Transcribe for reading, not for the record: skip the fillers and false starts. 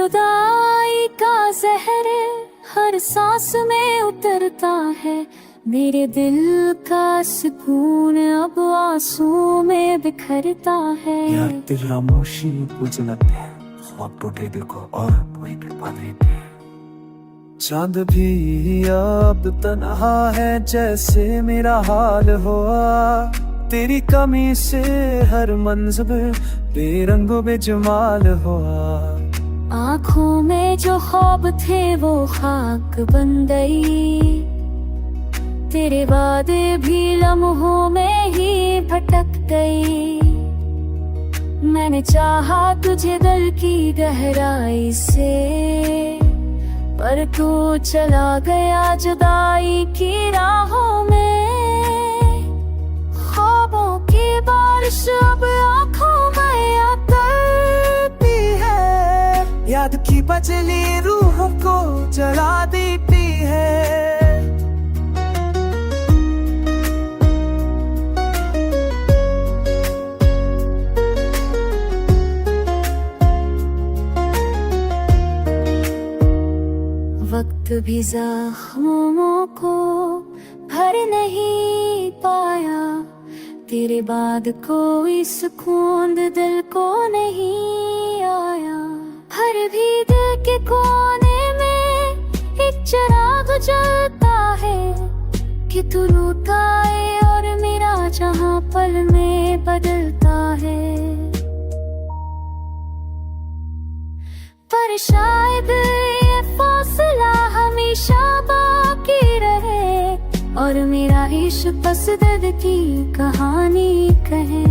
जुदाई का जहर हर सांस में उतरता है, मेरे दिल का सुकून अब आंसू में बिखरता है। यार दिल खामोशी बुझलते हैं, ख्वाब टूटे दिल को और वही डुबा देते हैं। चांद भी अब तन्हा है जैसे मेरा हाल हुआ, तेरी कमी से हर मंज़िल बेरंगो बेजमाल हुआ। आँखों में जो ख्वाब थे वो खाक बन गई, तेरे वादे भी लम्हों में ही भटक गई। मैंने चाहा तुझे दिल की गहराई से, पर तू चला गया जुदाई की राहों में। ख्वाबों की बारिश अब आँखों में आती है, याद की बचली रूह को जला देती है। वक्त भी जख्मों को भर नहीं पाया, तेरे बाद कोई सुकून दिल को नहीं आया। हर भी दिल के कोने में एक चिराग जलता है, कि तू रूठा है और मेरा जहां पल में बदलता है। पर शायद ये फासला हमेशा बाकी रहे, और मेरा इश्क बस दर्द की कहानी कहे।